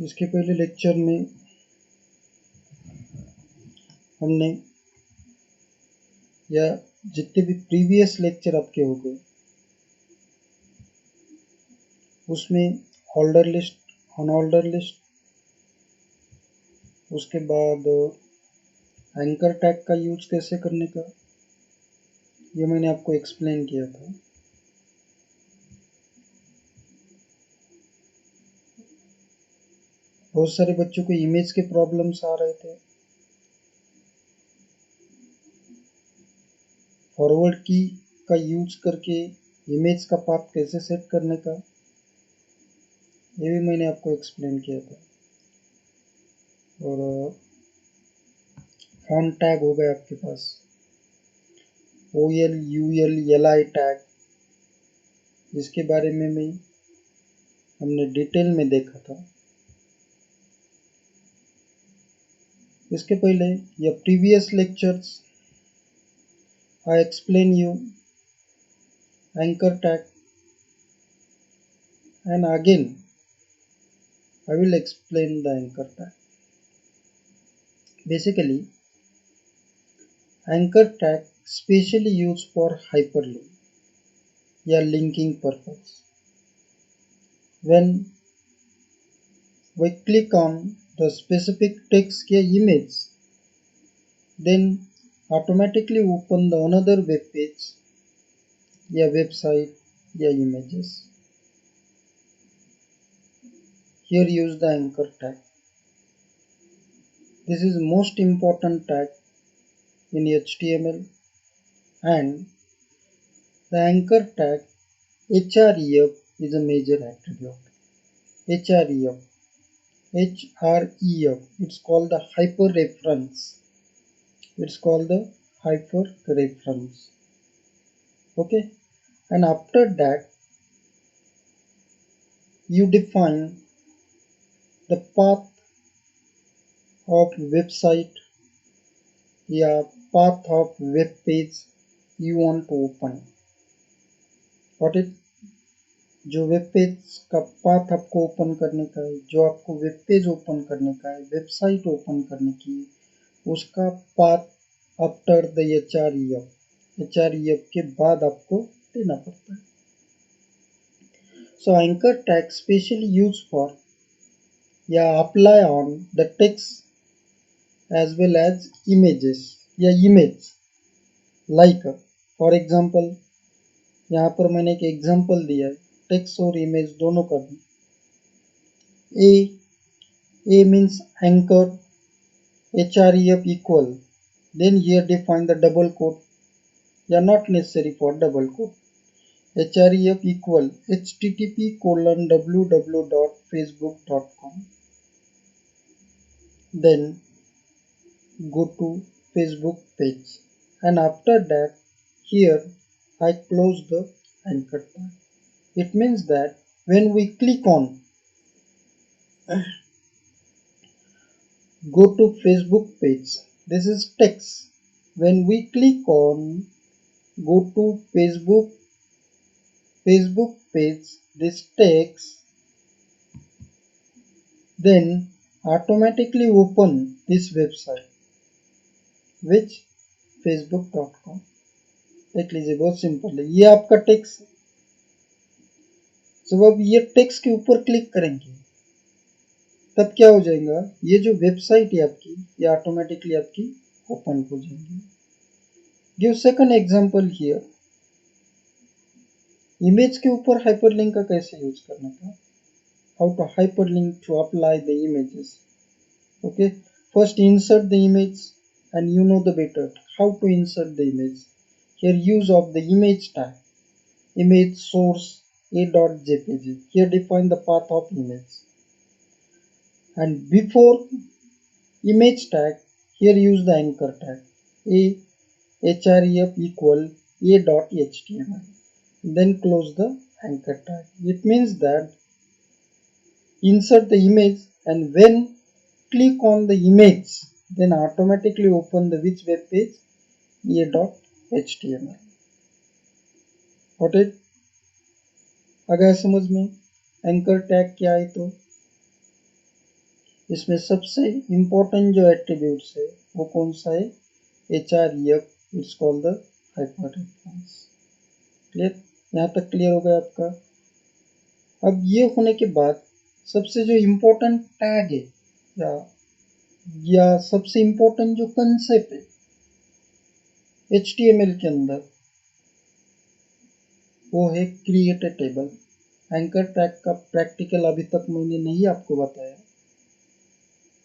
इसके पहले लेक्चर में हमने या जितने भी प्रीवियस लेक्चर आपके हो गए उसमें ऑर्डर लिस्ट, अनऑर्डर लिस्ट, उसके बाद एंकर टैग का यूज कैसे करने का, ये मैंने आपको एक्सप्लेन किया था। बहुत सारे बच्चों को इमेज के प्रॉब्लम्स आ रहे थे। फॉरवर्ड की का यूज करके इमेज का पाथ कैसे सेट करने का, ये भी मैंने आपको एक्सप्लेन किया था। और फॉन्ट टैग हो गया आपके पास, OL, UL, LI टैग, जिसके बारे में हमने डिटेल में देखा था। इसके पहले या previous lectures I explain you anchor tag and again I will explain the anchor tag. Basically, anchor tag specially used for hyperlink या linking purpose. When we click on the specific text या image, then automatically open the another web page या website या images. Here use the anchor tag. This is most important tag in HTML, and the anchor tag href is a major attribute. href, it's called the hyperreference. It's called the hyperreference. Okay, and after that you define the path of website या path of web page you want to open. Got it? जो web page का path आपको open करने का है, जो आपको web page open करने का है, वेबसाइट ओपन करने की है, उसका पाथ आफ्टर द href के बाद आपको देना पड़ता है। So anchor tag specially use for या apply on the text as well as images या इमेज, लाइक फॉर एग्जांपल यहाँ पर मैंने एक एग्जांपल दिया है, टेक्स्ट और इमेज दोनों का भी। A means anchor, href equal, then here define the double quote, yeah, not necessary for double quote, href equal http://www.facebook.com, then go to Facebook page, and after that here I close the anchor tag. It means that when we click on go to Facebook page, this is text. When we click on go to Facebook page, this text, then automatically open this website, which facebook.com. देख लीजिए, बहुत simple है। ये आपका text, जब आप ये text के ऊपर क्लिक करेंगे तब क्या हो जाएगा, ये जो वेबसाइट है आपकी, ये ऑटोमेटिकली आपकी ओपन हो जाएगी। Give second example here, image के ऊपर हाइपरलिंक का कैसे यूज करने का, how to hyperlink to apply the images. Okay, first insert the image, and you know the better how to insert the image. Here use of the image tag, image source a.jpg. Here define the path of image, and before image tag here use the anchor tag href equal a.html, then close the anchor tag. It means that insert the image, and when click on the image, then automatically open the which web page, a.html. Got it? आ गया समझ में anchor tag क्या है? तो इसमें सबसे important जो attributes है वो कौन सा है, href, it's called the hyperreference. Clear, यहाँ तक क्लियर हो गया आपका। अब ये होने के बाद सबसे जो इम्पोर्टेंट टैग है या सबसे इम्पोर्टेंट जो कंसेप्ट है HTML के अंदर, वो है create a table. Anchor tag का प्रैक्टिकल अभी तक मैंने नहीं आपको बताया,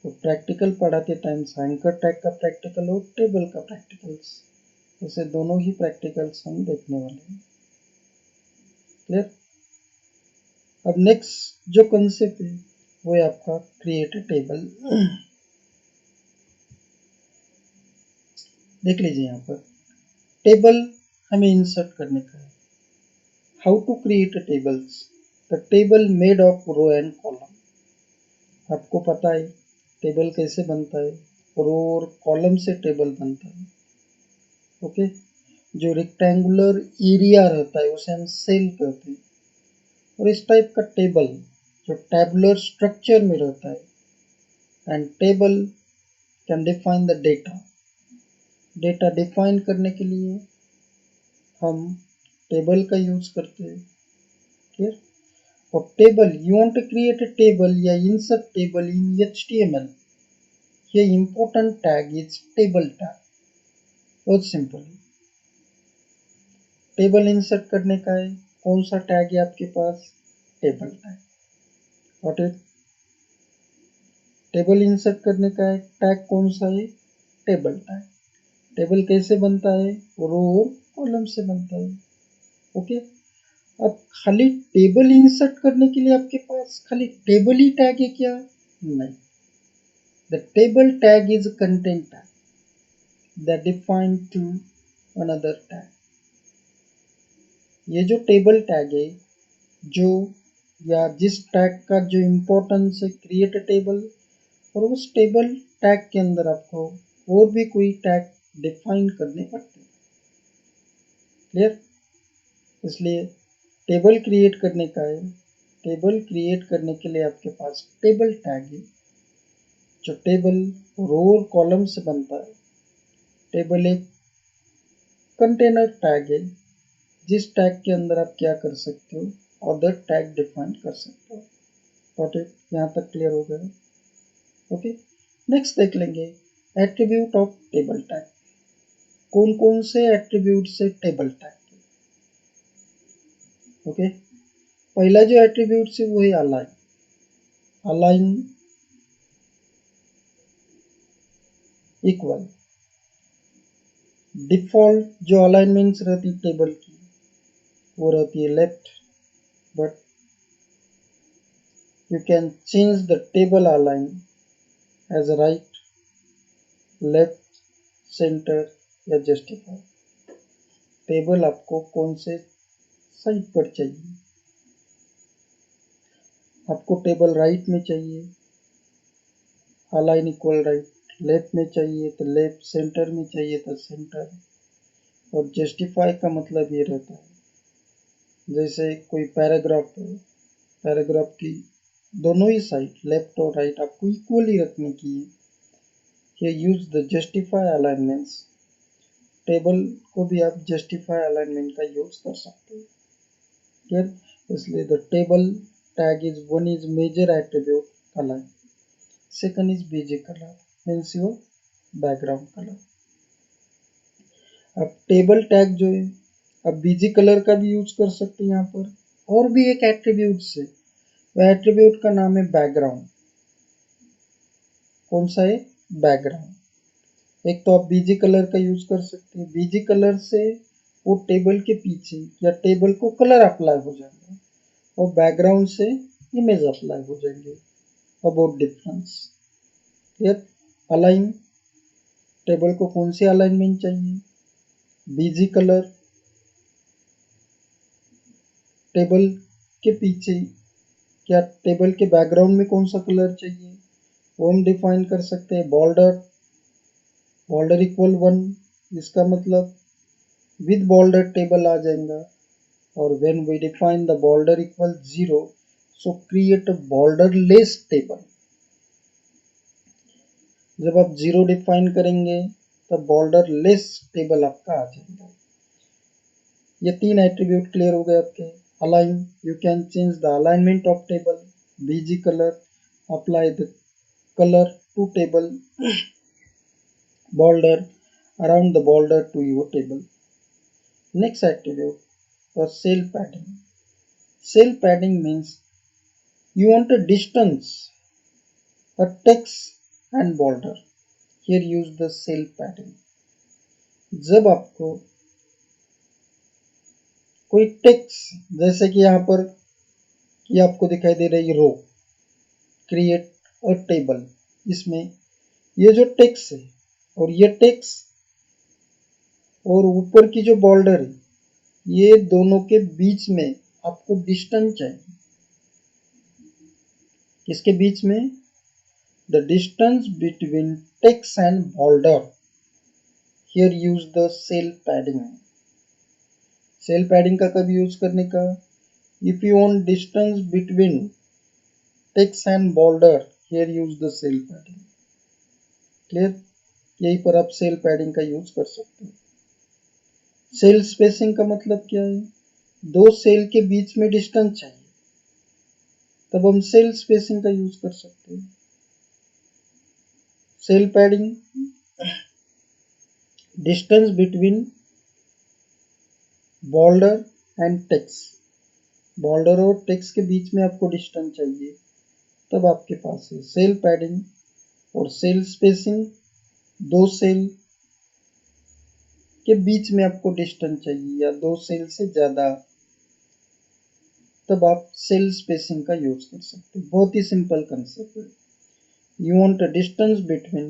तो प्रैक्टिकल पढ़ाते टाइम एंकर टैग का प्रैक्टिकल और टेबल का प्रैक्टिकल्स, ऐसे दोनों ही प्रैक्टिकल्स हम देखने वाले हैं। क्लियर। अब नेक्स्ट जो कंसेप्ट है वो है आपका क्रिएट ए टेबल। देख लीजिए यहाँ पर टेबल हमें इंसर्ट करने का है। How to create a tables, the table made of row and column. आपको पता है टेबल कैसे बनता है, रो और कॉलम से टेबल बनता है। ओके, जो रेक्टेंगुलर एरिया रहता है उसे हम सेल कहते हैं, और इस टाइप का टेबल जो टेबुलर स्ट्रक्चर में रहता है। And table can define the data, data define करने के लिए हम टेबल का यूज करते हैं। क्लियर। और table, you want to create a table या इंसर्ट टेबल इन HTML, ये important tag is table tag. बहुत सिंपल है, टेबल इंसर्ट करने का है, कौन सा टैग है आपके पास, table tag. What is table insert करने का है, टैग कौन सा है, टेबल टैग। टेबल कैसे बनता है, रो और कॉलम से बनता है। ओके, अब खाली टेबल इंसर्ट करने के लिए आपके पास खाली टेबल ही टैग है क्या, नहीं। The table tag is content tag that define to another tag. ये जो टेबल टैग है, जो या जिस टैग का जो इम्पोर्टेंस है क्रिएट टेबल, और उस टेबल टैग के अंदर आपको और भी कोई टैग डिफाइन करने पड़ते हैं। क्लियर। इसलिए टेबल क्रिएट करने का है, टेबल क्रिएट करने के लिए आपके पास टेबल टैग है, जो टेबल रो और कॉलम से बनता है। टेबल एक कंटेनर टैग है, जिस टैग के अंदर आप क्या कर सकते हो, अदर टैग डिफाइन कर सकते हो। गॉट इट, यहाँ तक क्लियर हो गया। ओके, नेक्स्ट देख लेंगे एट्रीब्यूट ऑफ टेबल टैग। कौन कौन से एट्रीब्यूट से टेबल टैग। ओके, पहला जो एट्रीब्यूट है वो है अलाइन। अलाइन इक्वल, डिफॉल्ट जो अलाइनमेंट्स रहती है टेबल की वो रहती है left, but you can change the table align as right, left, center या justify। टेबल आपको कौन से साइड पर चाहिए, आपको टेबल राइट में चाहिए, अलाइन इक्वल राइट, लेफ्ट में चाहिए तो लेफ्ट, सेंटर में चाहिए तो सेंटर। और जस्टिफाई का मतलब ये रहता है जैसे कोई पैराग्राफ है, पैराग्राफ की दोनों ही साइड लेफ्ट और राइट आपको इक्वली रखने की है, ये use the justify alignments. Table को भी आप जस्टिफाई अलाइनमेंट का यूज कर सकते हैं। क्लियर। इसलिए the table tag is one is major attribute colour, second is BG colour means your background colour. अब टेबल टैग जो है, अब बीजी कलर का भी यूज कर सकते हैं यहाँ पर। और भी एक एट्रीब्यूट से, वह एट्रीब्यूट का नाम है बैकग्राउंड। कौन सा है, बैकग्राउंड। एक तो आप बीजी कलर का यूज कर सकते हैं, बीजी कलर से वो टेबल के पीछे या टेबल को कलर अप्लाई हो जाएगा, और बैकग्राउंड से इमेज अप्लाई हो जाएंगे। About difference. Clear. Align, table को कौन सी अलाइनमेंट चाहिए, बीजी कलर, टेबल के पीछे क्या टेबल के बैकग्राउंड में कौन सा कलर चाहिए वो हम डिफाइन कर सकते हैं। बॉर्डर, बॉर्डर इक्वल 1, इसका मतलब विद बॉर्डर टेबल आ जाएगा। और when we define the border equal 0, so create a borderless table. जब आप 0 डिफाइन करेंगे तब बॉर्डर लेस टेबल आपका आ जाएगा। ये 3 एट्रीब्यूट क्लियर हो गए आपके। Align, you can change the alignment of table. BG colour, apply the color to table. Border, around the border to your table. Next attribute for cell padding. Cell padding means you want a distance, a text and border. Here use the cell padding. जब आपको कोई text, जैसे कि यहाँ पर ये आपको दिखाई दे रही रो, क्रिएट अ टेबल, इसमें ये जो टेक्स्ट है और ये टेक्स्ट और ऊपर की जो बॉर्डर है, ये दोनों के बीच में आपको डिस्टेंस चाहिए। किसके बीच में? The distance between text and border. Here use the cell padding. Cell padding का कब यूज करने का? If you want distance between text and border, here use the cell padding. Clear? यहीं पर आप सेल पैडिंग का यूज कर सकते हो। सेल स्पेसिंग का मतलब क्या है? दो सेल के बीच में डिस्टेंस चाहिए, तब हम सेल स्पेसिंग का यूज कर सकते हैं। Cell padding, distance between border and text, border और टेक्स्ट के बीच में आपको डिस्टेंस चाहिए, तब आपके पास है सेल पैडिंग। और सेल स्पेसिंग, दो सेल के बीच में आपको डिस्टेंस चाहिए या दो सेल से ज्यादा, तब आप सेल स्पेसिंग का यूज कर सकते हैं। बहुत ही सिंपल कंसेप्ट है। You want a distance between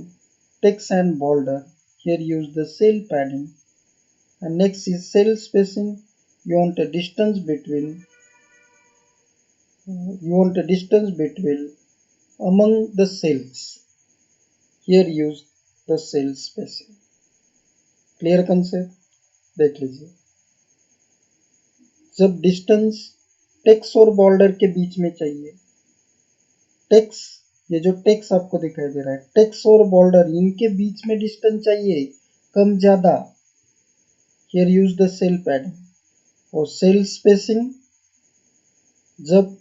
text and border, here use the cell padding. And next is cell spacing. You want a distance between among the cells, here use the cell spacing. Clear concept? देख लीजिए, जब distance text और border के बीच में चाहिए, text, ये जो टेक्स्ट आपको दिखाई दे रहा है, टेक्स्ट और बॉर्डर इनके बीच में डिस्टेंस चाहिए कम ज्यादा, here use the cell padding. और सेल स्पेसिंग, जब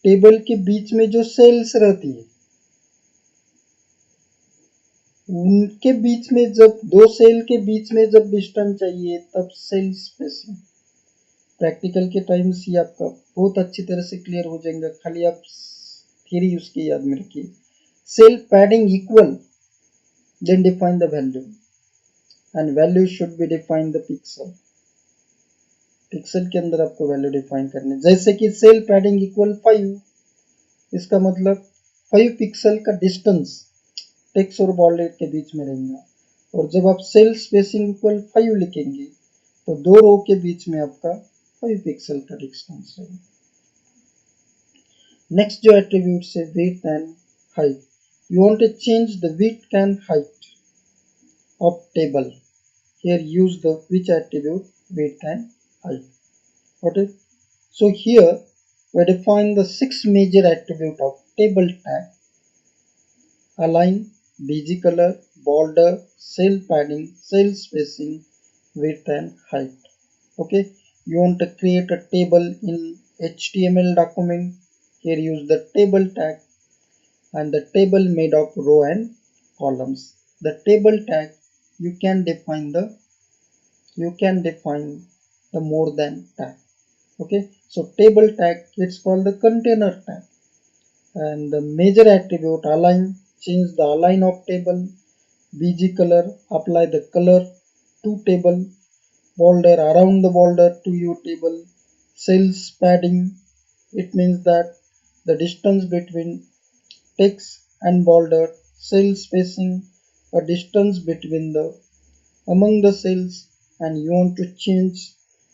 टेबल के बीच में जो सेल्स रहती है उनके बीच में, जब दो सेल के बीच में जब डिस्टेंस चाहिए, तब सेल स्पेसिंग। प्रैक्टिकल के टाइम्स ये आपका बहुत अच्छी तरह से क्लियर हो जाएगा, खाली आप थ्योरी उसकी याद में रखिए। Cell padding equal, then define the value, and value should be defined the pixel. Pixel के अंदर आपको वैल्यू डिफाइन करनी, जैसे कि सेल पैडिंग इक्वल 5, इसका मतलब 5 पिक्सल का डिस्टेंस टेक्स्ट और बॉर्डर के बीच में रहेगा। और जब आप सेल स्पेसिंग इक्वल 5 लिखेंगे तो दो रो के बीच में आपका 5 पिक्सल का डिस्टेंस रहेगा। नेक्स्ट जो एट्रीब्यूट्स है, width and height. You want to change the width and height of table, here use the which attribute? Width and height. Got it? So here we define the 6 major attribute of table tag: align, bg color, border, cell padding, cell spacing, width and height. Okay, you want to create a table in HTML document, here use the table tag, and the table made of row and columns. The table tag, you can define the more than tag. Okay, so table tag, it's called the container tag. And the major attribute align, change the align of table. BG color, apply the color to table. Border, around the border to your table. Cells padding, it means that the distance between text and border. Cell spacing, a distance between the among the cells. And you want to change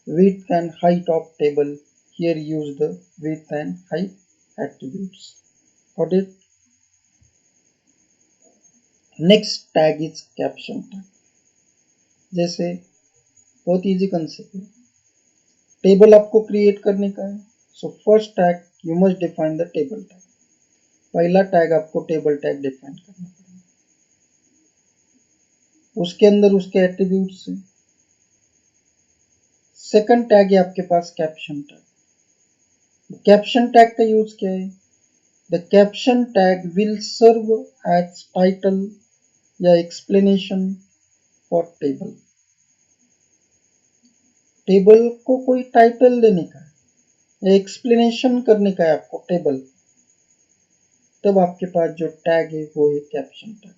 width and height of table, here use the width and height attributes. Got it? Next tag is caption tag. जैसे बहुत easy concept है, table आपको create करने का है, so first tag you must define the table tag. पहला tag आपको table tag define करना पड़ेगा। उसके अंदर उसके एट्रीब्यूट्स है। सेकंड टैग है आपके पास कैप्शन टैग। कैप्शन टैग का यूज क्या है? The caption tag will serve as title या एक्सप्लेनेशन फॉर टेबल। टेबल को कोई टाइटल देने का है या एक्सप्लेनेशन करने का है आपको टेबल, तब आपके पास जो टैग है वो है caption tag.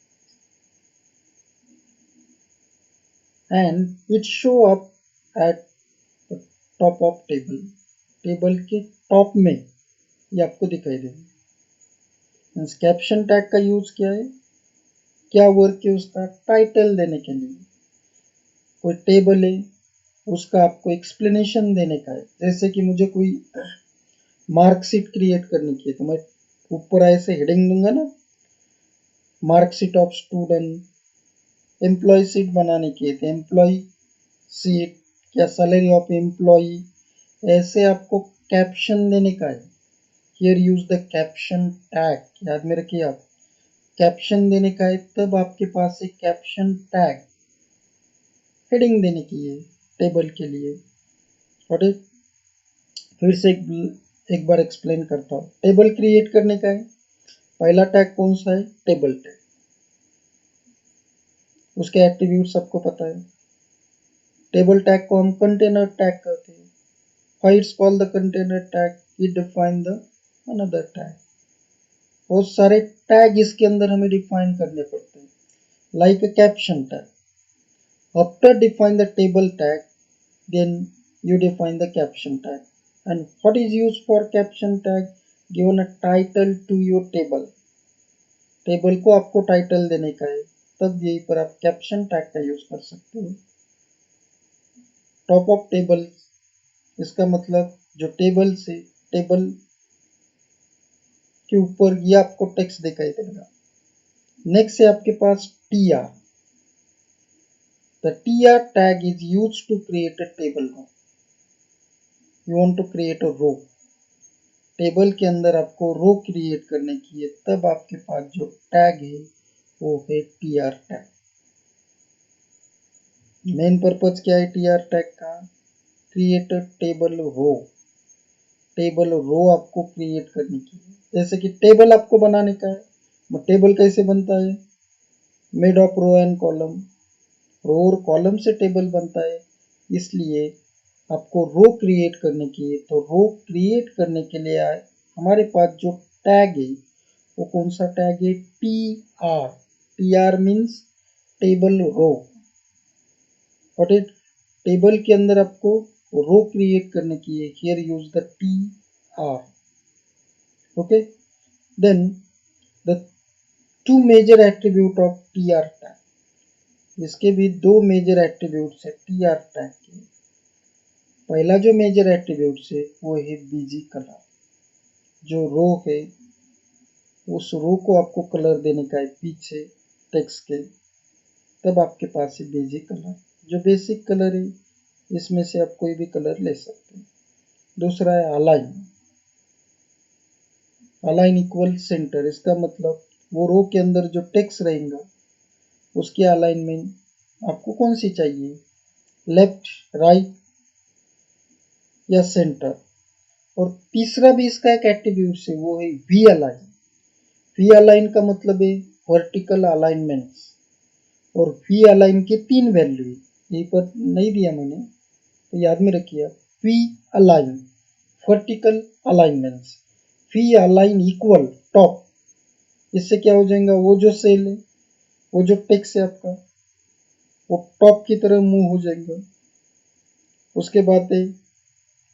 And it show up at top of table. Table के टॉप में ये आपको दिखाई देगा। कैप्शन टैग का यूज क्या है? क्या वर्क है उसका? टाइटल देने के लिए। कोई टेबल है उसका आपको एक्सप्लेनेशन देने का है। जैसे कि मुझे कोई मार्कशीट क्रिएट करनी की है तो मैं ऊपर ऐसे हेडिंग दूंगा ना, marksheet of student. Employee sheet बनाने की है तो एम्प्लॉय सीट या सैलरी ऑफ एम्प्लॉय, ऐसे आपको कैप्शन देने का है। Here use the caption tag, याद में रखिए आप, कैप्शन देने का है तब आपके पास एक कैप्शन टैग हेडिंग देने की है टेबल के लिए। और फिर से एक बार एक्सप्लेन करता हूँ। टेबल क्रिएट करने का है, पहला टैग कौन सा है? Table tag. उसके एट्रीब्यूट सबको पता है। टेबल टैग को हम कंटेनर टैग कहते हैं। Why it's called the container tag? It define the another tag. बहुत सारे टैग इसके अंदर हमें डिफाइन करने पड़ते हैं, like a caption tag. After define the table tag, then you define the caption tag. And what is used for caption tag? Given a title to your table. Table को आपको title देने का है, तब यहीं पर आप कैप्शन टैग का यूज कर सकते हो। टॉप ऑफ टेबल, इसका मतलब जो टेबल से टेबल के ऊपर ये आपको टेक्स्ट दिखाई देगा। नेक्स्ट है आपके पास TR. The tr tag is used to create a table row. You want to create a row. Table के अंदर आपको रो क्रिएट करने की है, तब आपके पास जो टैग है वो है टीआर टैग। मेन पर्पज क्या है टीआर टैग का? Create a table row. Table row आपको क्रिएट करने की है। जैसे कि टेबल आपको बनाने का है, टेबल कैसे बनता है? Made of row and column. Row और कॉलम से टेबल बनता है, इसलिए आपको रो क्रिएट करने की है। तो रो क्रिएट करने के लिए हमारे पास जो टैग है वो कौन सा टैग है? T R. T R means table row. और टेबल के अंदर आपको रो क्रिएट करने की है। Here use the T R. Okay, then the two major attribute of T R tag. इसके भी दो मेजर एट्रीब्यूट्स है टी आर टैग के। पहला जो मेजर एट्रीब्यूट्स है वो है बीजी कलर। जो रो है उस रो को आपको कलर देने का है पीछे टेक्स्ट के, तब आपके पास है बीजी कलर। जो बेसिक कलर है इसमें से आप कोई भी कलर ले सकते हैं। दूसरा है अलाइन। अलाइन इक्वल सेंटर, इसका मतलब वो रो के अंदर जो टेक्स्ट रहेगा उसकी अलाइनमेंट आपको कौन सी चाहिए? लेफ्ट, राइट या सेंटर। और तीसरा भी इसका एक एट्रीब्यूट है वो है वी अलाइन। वी अलाइन का मतलब है वर्टिकल अलाइनमेंट्स। और वी अलाइन के तीन वैल्यू है, यहीं पर नहीं दिया मैंने तो याद में रखिए। V align vertical alignments, V align equal top. इससे क्या हो जाएगा? वो जो सेल है, वो जो टेक्स्ट है आपका, वो टॉप की तरह मूव हो जाएगा। उसके बाद है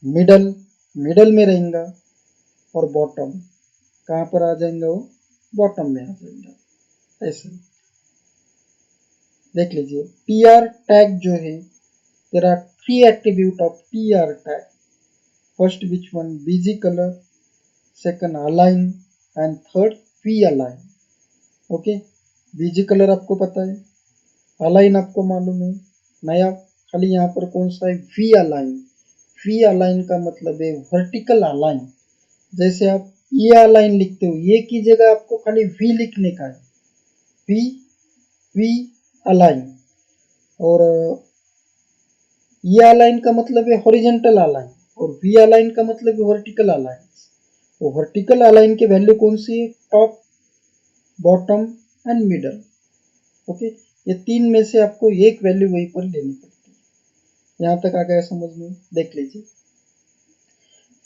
मिडल, मिडल में रहेगा। और बॉटम कहाँ पर आ जाएगा? वो बॉटम में आ जाएगा। ऐसे देख लीजिए। टी आर टैग जो है, there are three attribute of T R tag. First which one? BG colour, second align and third V align. Okay, BG colour आपको पता है, अलाइन आपको मालूम है। नया खाली यहाँ पर कौन सा है? We align. वी अलाइन का मतलब है वर्टिकल अलाइन। जैसे आप ये अलाइन लिखते हो, ये की जगह आपको खाली वी लिखने का है। V V align. और ये अलाइन का मतलब है हॉरिजेंटल अलाइन और वी अलाइन का मतलब है वर्टिकल अलाइन। तो वर्टिकल अलाइन की वैल्यू कौन सी है? Top, bottom and middle. Okay, ये तीन में से आपको एक वैल्यू वहीं पर लेनी पड़ती है। यहाँ तक आ गया समझ में? देख लीजिए,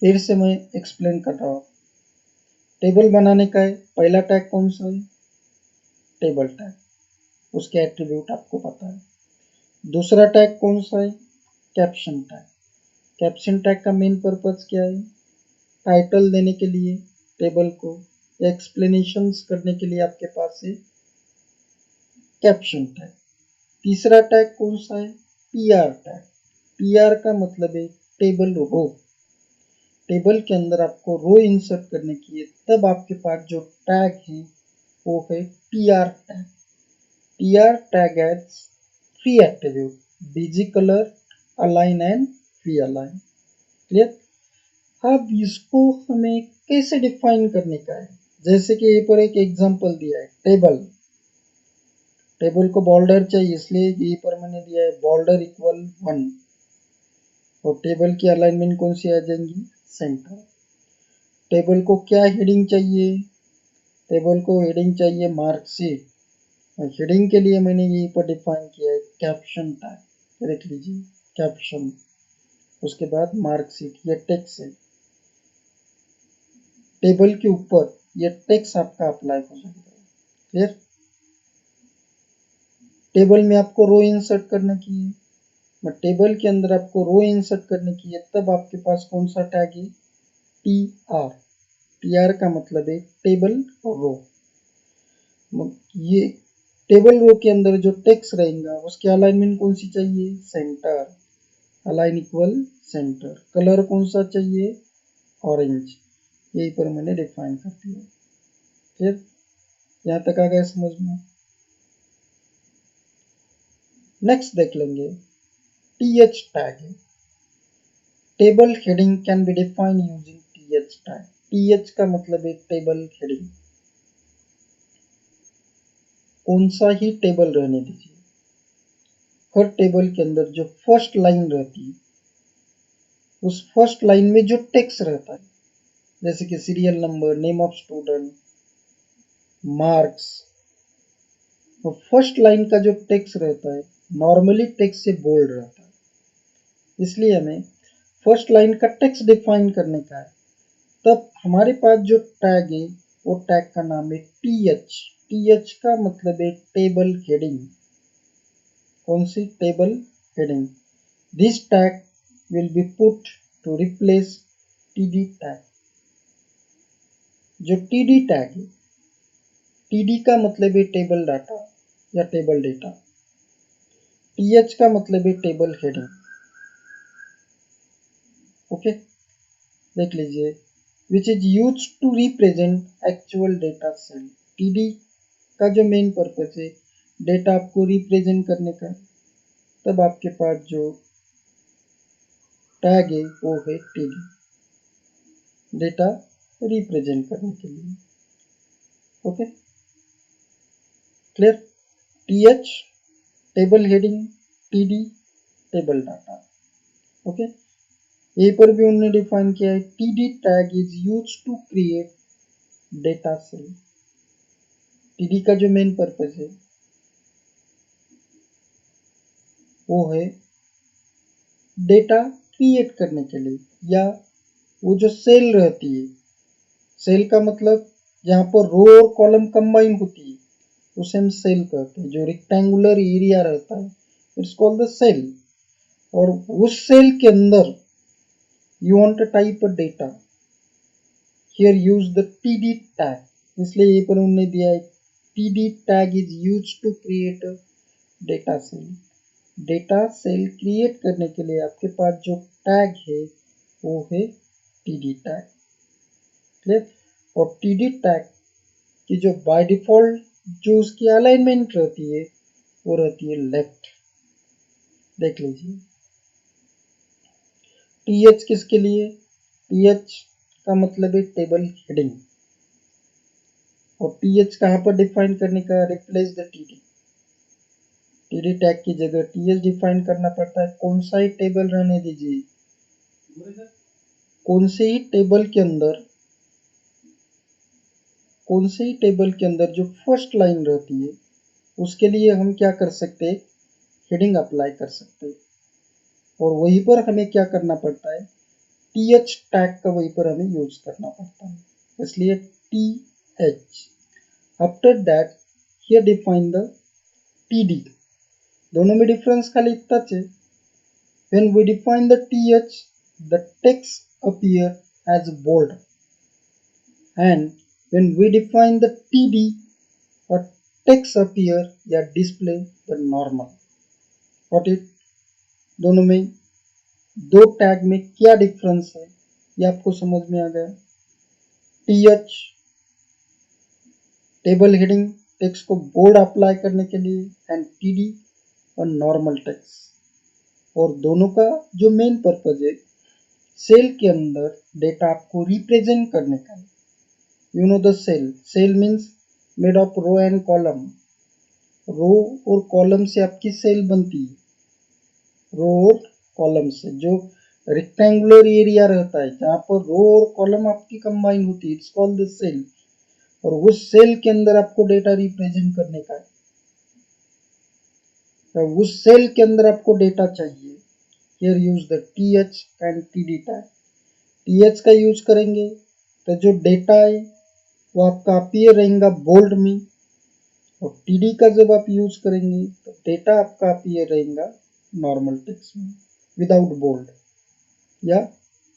फिर से मैं एक्सप्लेन कर रहा हूँ। टेबल बनाने का है, पहला टैग कौन सा है? टेबल टैग, उसके एट्रीब्यूट आपको पता है। दूसरा टैग कौन सा है? Caption tag. कैप्शन टैग का मेन पर्पज क्या है? टाइटल देने के लिए टेबल को, एक्सप्लेनेशंस करने के लिए आपके पास है कैप्शन टैग। तीसरा टैग कौन सा है? PR tag. पीआर का मतलब है टेबल रो। टेबल के अंदर आपको रो इंसर्ट करने की है, तब आपके पास जो टैग है वो है PR tag. PR tag adds three attribute: BG, colour, align and V align. Clear? अब इसको हमें कैसे डिफाइन करने का है? जैसे कि यहाँ पर एक एग्जांपल दिया है, टेबल। टेबल को बॉर्डर चाहिए, इसलिए यहाँ पर मैंने दिया है बॉर्डर इक्वल 1। और टेबल की अलाइनमेंट कौन सी आ जाएंगी? सेंटर। टेबल को क्या हेडिंग चाहिए? टेबल को हेडिंग चाहिए मार्कशीट। और हेडिंग के लिए मैंने यहीं पर डिफाइन किया है कैप्शन टैग। देख लीजिए, कैप्शन, उसके बाद मार्कशीट, ये टेक्स्ट है। टेबल के ऊपर ये टेक्स्ट आपका अप्लाई हो जाएगा। क्लियर? टेबल में आपको रो इंसर्ट करने की है, बट टेबल के अंदर आपको रो इंसर्ट करने की है, तब आपके पास कौन सा टैग है? T R. टी आर का मतलब है टेबल रो। ये टेबल रो के अंदर जो टेक्स्ट रहेगा उसकी अलाइनमेंट कौन सी चाहिए? Centre. Align equal centre. Colour कौन सा चाहिए? ऑरेंज। यही पर मैंने डिफाइन कर दिया। फिर यहाँ तक आ गया समझ में? नेक्स्ट देख लेंगे, टी एच टैग है। Table heading can be defined using T H tag. T H का मतलब है टेबल हेडिंग। कौन सा ही टेबल रहने दीजिए, हर टेबल के अंदर जो फर्स्ट लाइन रहती है, उस फर्स्ट लाइन में जो टेक्स्ट रहता है, जैसे कि serial number, name of student, marks, तो फर्स्ट लाइन का जो टेक्स्ट रहता है नॉर्मली टेक्स्ट से बोल्ड रहता है। इसलिए हमें फर्स्ट लाइन का टेक्स्ट डिफाइन करने का है। तब हमारे पास जो टैग है वो टैग का नाम है टी एच। टी एच का मतलब है टेबल हेडिंग। कौन सी? Table heading. This tag will be put to replace TD tag. जो टीडी टैग है, टीडी का मतलब है टेबल डाटा या टेबल डेटा। टीएच का मतलब है टेबल हेडिंग। ओके, देख लीजिए, which is use to represent actual data cell. TD का जो मेन पर्पज है डेटा आपको रिप्रेजेंट करने का, तब आपके पास जो टैग है वो है टीडी, डेटा रिप्रेजेंट करने के लिए। Okay, clear? TH table heading, TD table data. Okay, यहीं पर भी उन्होंने डिफाइन किया है, TD tag is use to create data cell. TD का जो मेन पर्पज है वो है डेटा क्रिएट करने के लिए, या वो जो सेल रहती है, सेल का मतलब जहाँ पर रो और कॉलम कंबाइन होती है उसे हम सेल कहते हैं। जो रेक्टेंगुलर एरिया रहता है इट्स कॉल्ड द सेल। और उस सेल के अंदर you want a type of data, here use the TD tag. इसलिए ये पर उन्होंने दिया है TD tag is use to create data cell. Data cell create करने के लिए आपके पास जो टैग है वो है टीडी टैग। क्लियर? और टीडी टैग की जो बाय डिफॉल्ट जो उसकी अलाइनमेंट रहती है वो रहती है लेफ्ट। देख लीजिए, टीएच किसके लिए? टीएच का मतलब है टेबल हेडिंग। और टीएच कहाँ पर डिफाइन करने का? Replace the TD. TD tag की जगह टीएच डिफाइन करना पड़ता है। कौन सा ही टेबल रहने दीजिए, कौन से ही टेबल के अंदर जो फर्स्ट लाइन रहती है उसके लिए हम क्या कर सकते हैं, हेडिंग अप्लाई कर सकते हैं। और वहीं पर हमें क्या करना पड़ता है, टीएच टैग का वहीं पर हमें यूज करना पड़ता है, इसलिए TH. After that here define the TD. दोनों में डिफरेंस खाली इतना है, when we define the th, the text appear as bold, and when we define the td, a text appear या display the normal. Got it? दोनों में दो tag में क्या डिफरेंस है ये आपको समझ में आ गया। th टेबल हेडिंग टेक्स्ट को बोल्ड अप्लाई करने के लिए, एंड td और नॉर्मल टेक्स्ट। और दोनों का जो मेन पर्पज है, सेल के अंदर डेटा आपको रिप्रेजेंट करने का है। You know the cell means made of row and column. Row और कॉलम से आपकी सेल बनती है, रो और कॉलम से। जो रेक्टेंगुलर एरिया रहता है जहाँ पर रो और कॉलम आपकी कंबाइन होती है, इट्स कॉल्ड द सेल। और उस सेल के अंदर आपको डेटा रिप्रेजेंट करने का है, तो उस सेल के अंदर आपको डेटा चाहिए। Here use the TH and TD tag. TH का यूज करेंगे तो जो डेटा है वो आपका अपीयर रहेगा बोल्ड में, और टीडी का जब आप यूज करेंगे तो डेटा आपका अपीयर रहेगा नॉर्मल टेक्स्ट में विदाउट बोल्ड या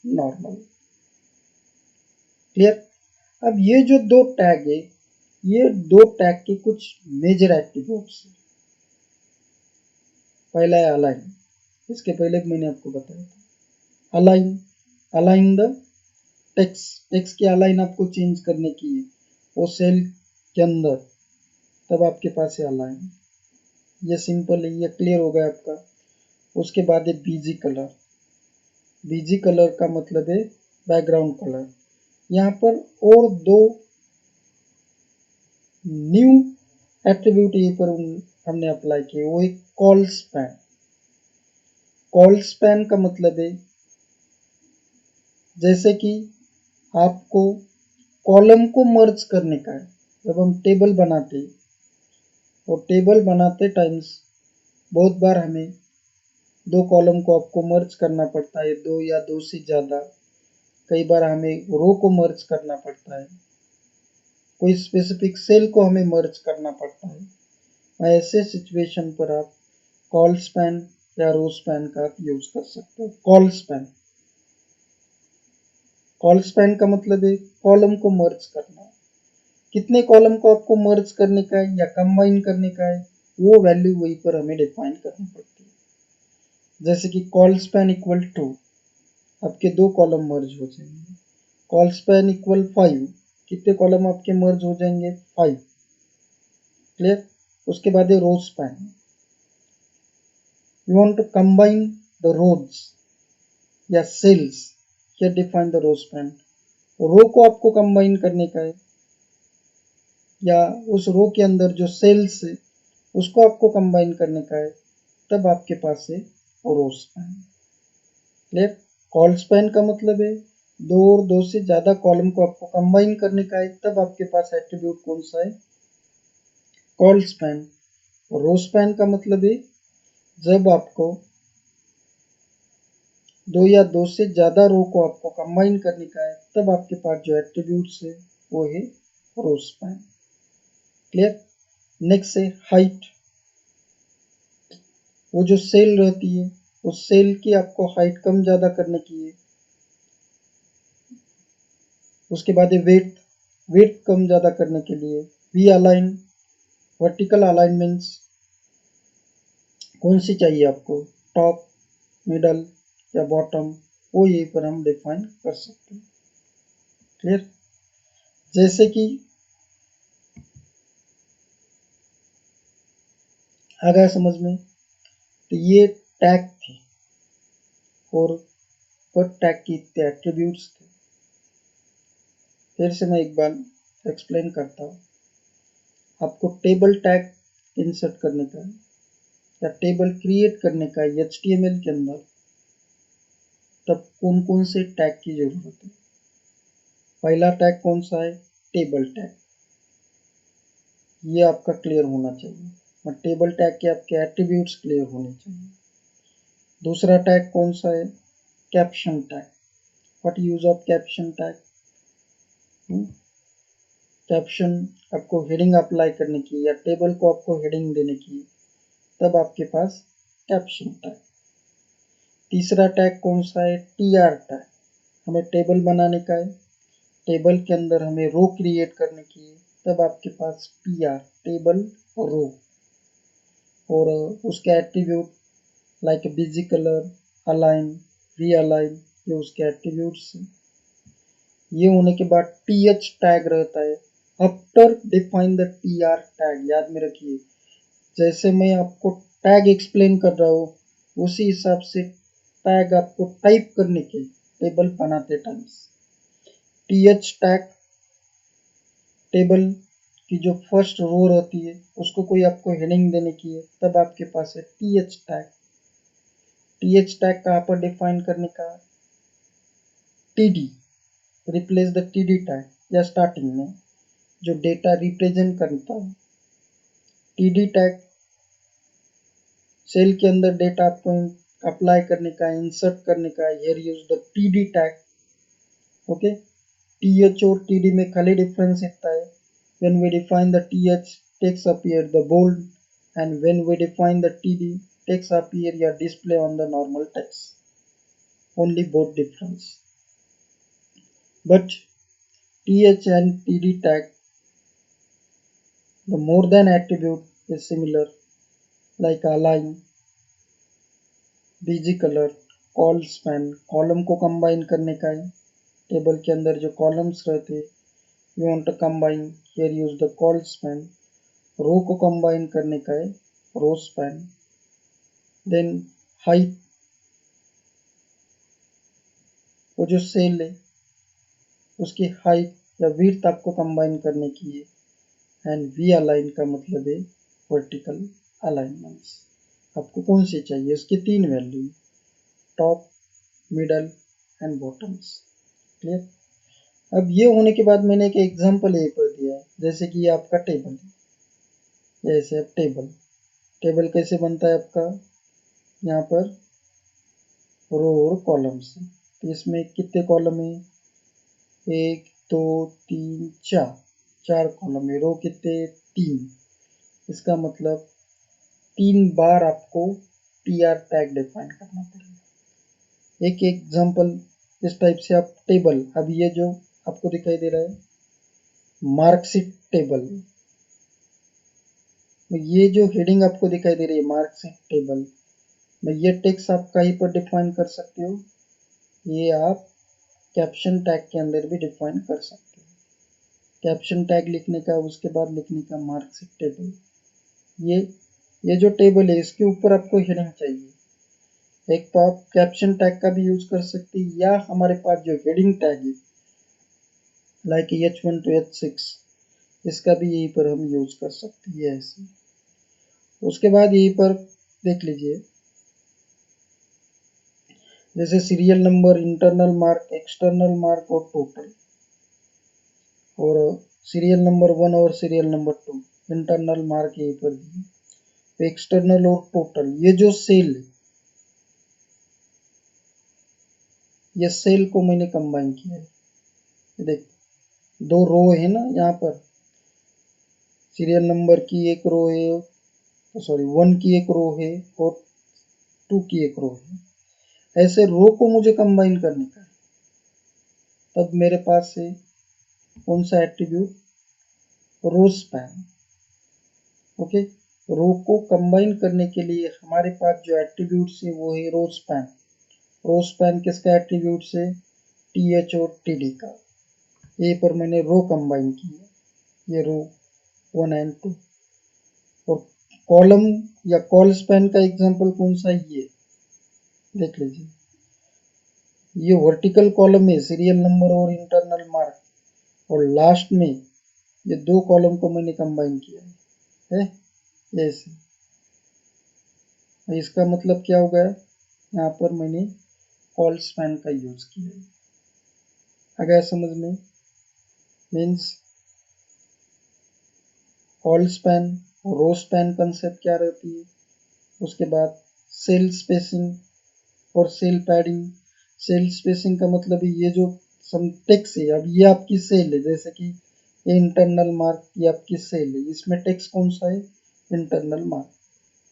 नॉर्मल। क्लियर? अब ये जो दो टैग है, ये दो टैग के कुछ मेजर एट्रीब्यूट्स है। पहला है अलाइन, इसके पहले मैंने आपको बताया था अलाइन। अलाइन द टेक्स्ट की अलाइन आपको चेंज करने की है वो सेल के अंदर, तब आपके पास है अलाइन। ये सिंपल है, ये क्लियर हो गया आपका। उसके बाद है बीजी कलर। बीजी कलर का मतलब है बैकग्राउंड कलर। यहाँ पर और दो न्यू एट्रीब्यूट ये पर हमने अप्लाई किए, वो एक कॉल स्पैन। कॉल स्पैन का मतलब है जैसे कि आपको कॉलम को मर्ज करने का है। जब हम टेबल बनाते हैं और टेबल बनाते टाइम्स बहुत बार हमें दो कॉलम को आपको मर्ज करना पड़ता है, दो या दो से ज़्यादा। कई बार हमें रो को मर्ज करना पड़ता है, कोई स्पेसिफिक सेल को हमें मर्ज करना पड़ता है। ऐसे सिचुएशन पर आप कॉल स्पैन या रो स्पैन का आप यूज कर सकते हो। कॉल स्पैन, कॉल स्पैन का मतलब है कॉलम को मर्ज करना। कितने कॉलम को आपको मर्ज करने का है या कंबाइन करने का है, वो वैल्यू वहीं पर हमें डिफाइन करनी पड़ती है। जैसे कि कॉल स्पैन इक्वल टू, आपके दो कॉलम मर्ज हो जाएंगे। कॉल स्पैन इक्वल 5, कितने कॉलम आपके मर्ज हो जाएंगे, 5। क्लियर? उसके बाद है row span. You want to combine the rows या cells, here define the row span. Row को आपको कंबाइन करने का है, या उस रो के अंदर जो सेल्स है उसको आपको कंबाइन करने का है, तब आपके पास है row span. Clear? Col span का मतलब है दो और दो से ज्यादा कॉलम को आपको कंबाइन करने का है, तब आपके पास एट्रीब्यूट कौन सा है, कॉल स्पैन। और रो स्पैन का मतलब है जब आपको दो या दो से ज्यादा रो को आपको कंबाइन करने का है, तब आपके पास जो एट्रीब्यूट्स है वो है रो स्पैन। क्लियर? नेक्स्ट है हाइट। वो जो सेल रहती है उस सेल की आपको हाइट कम ज्यादा करने की है। उसके बाद है वेट, वेट कम ज्यादा करने के लिए वी अलाइन। वर्टिकल अलाइनमेंट्स कौन सी चाहिए आपको, टॉप, मिडल या बॉटम, वो यहीं पर हम डिफाइन कर सकते हैं। क्लियर? जैसे कि आ गया समझ में? तो ये टैग थे और पर टैग के इतने एट्रीब्यूट्स थे। फिर से मैं एक बार एक्सप्लेन करता हूँ। आपको टेबल टैग इंसर्ट करने का है, या टेबल क्रिएट करने का है HTML के अंदर, तब कौन कौन से टैग की जरूरत है। पहला टैग कौन सा है, टेबल टैग, ये आपका क्लियर होना चाहिए और टेबल टैग के आपके एट्रीब्यूट्स क्लियर होने चाहिए। दूसरा टैग कौन सा है, caption tag. What use of caption tag, caption आपको हेडिंग अप्लाई करने की या टेबल को आपको हेडिंग देने की, तब आपके पास कैप्शन टैग। तीसरा टैग कौन सा है, टीआर टैग, हमें टेबल बनाने का है, टेबल के अंदर हमें रो क्रिएट करने की है, तब आपके पास टीआर, टेबल रो, और उसके attribute like busy colour, align, realign, ये उसके एट्रीब्यूट्स हैं। ये होने के बाद टीएच टैग रहता है, after define the TR tag. याद में रखिए, जैसे मैं आपको टैग एक्सप्लेन कर रहा हूँ उसी हिसाब से टैग आपको टाइप करने के टेबल बनाते टाइम्स। टीएच टैग, टेबल की जो फर्स्ट रो रहती है उसको कोई आपको हेडिंग देने की है, तब आपके पास है टीएच टैग। टीएच टैग कहाँ पर डिफाइन करने का, TD, replace the TD tag, या स्टार्टिंग में जो डेटा रिप्रेजेंट करता है। टीडी टैग सेल के अंदर डेटा आपको अप्लाई करने का, इंसर्ट करने का, here use the TD tag. Okay, TH और टीडी में खाली डिफरेंस इतना है, when we define the TH text appear the bold, and when we define the TD text appear या display on the normal text, only both difference. But TH and TD tag, the more than attribute is similar, like align, busy color, call span, column को combine करने का है, table के अंदर जो columns रहते हैं you want to combine, here use the col span. Row को कंबाइन करने का है, रो स्पैन। देन हाइट, वो जो सेल है उसकी हाइट या विड्थ आपको कंबाइन करने की है, एंड वी अलाइन का मतलब है वर्टिकल अलाइनमेंट्स। आपको कौन सी चाहिए, इसकी 3 value, top, middle and bottoms. Clear. अब ये होने के बाद मैंने एक एग्जांपल यहीं पर दिया है, जैसे कि ये आपका टेबल है, जैसे अब टेबल, टेबल कैसे बनता है आपका, यहाँ पर रो और कॉलम से। तो इसमें कितने कॉलम है, 1 2 3 4, 4 कॉलम है। रो कितने, 3, इसका मतलब 3 बार आपको टीआर टैग डिफाइन करना पड़ेगा। एक एग्जांपल इस टाइप से आप टेबल, अब ये जो आपको दिखाई दे रहा है मार्कशीट टेबल, ये जो हेडिंग आपको दिखाई दे रही है मार्कशीट टेबल में, ये टेक्स्ट आप कहीं पर डिफाइन कर सकते हो, ये आप कैप्शन टैग के अंदर भी डिफाइन कर सकते हो। कैप्शन टैग लिखने का, उसके बाद लिखने का मार्कशीट टेबल। ये जो टेबल है इसके ऊपर आपको हेडिंग चाहिए, एक तो आप कैप्शन टैग का भी यूज कर सकते हैं, या हमारे पास जो हेडिंग टैग है लाइक H1 to H6, इसका भी यहीं पर हम यूज कर सकते हैं ऐसे। उसके बाद यहीं पर देख लीजिए, जैसे serial number, internal mark, external mark और टोटल, और सीरियल नंबर 1 और सीरियल नंबर 2, इंटरनल मार्क यहीं पर दिए, तो एक्सटर्नल और टोटल, ये जो सेल है, ये सेल को मैंने कंबाइन किया है। देख, 2 रो है ना यहाँ पर, सीरियल नंबर की एक रो है, सॉरी 1 की एक रो है और 2 की एक रो है। ऐसे रो को मुझे कंबाइन करने का है, तब मेरे पास है कौन सा एट्रीब्यूट, रो स्पैन। ओके, रो को कंबाइन करने के लिए हमारे पास जो एट्रीब्यूट्स है वो है रो स्पैन। रो स्पैन किसका एट्रीब्यूट्स है, टीएच और टीडी का। ए पर मैंने रो कंबाइन किया, ये रो 1 एंड 2। और कॉलम या कॉल स्पैन का एग्जांपल कौन सा है, ये देख लीजिए, ये वर्टिकल कॉलम है सीरियल नंबर और इंटरनल मार्क, और लास्ट में ये 2 कॉलम को मैंने कंबाइन किया है ऐसे। इसका मतलब क्या हो गया, यहाँ पर मैंने कॉल स्पैन का यूज किया है। आ गया समझ में? Means col span, row span concept क्या रहती है, उसके बाद सेल स्पेसिंग और सेल पैडिंग। सेल स्पेसिंग का मतलब ये जो सम टेक्स्ट है, अब ये आपकी सेल है, जैसे कि ये इंटरनल मार्क, ये आपकी सेल है, इसमें टेक्स्ट कौन सा है, इंटरनल मार्क।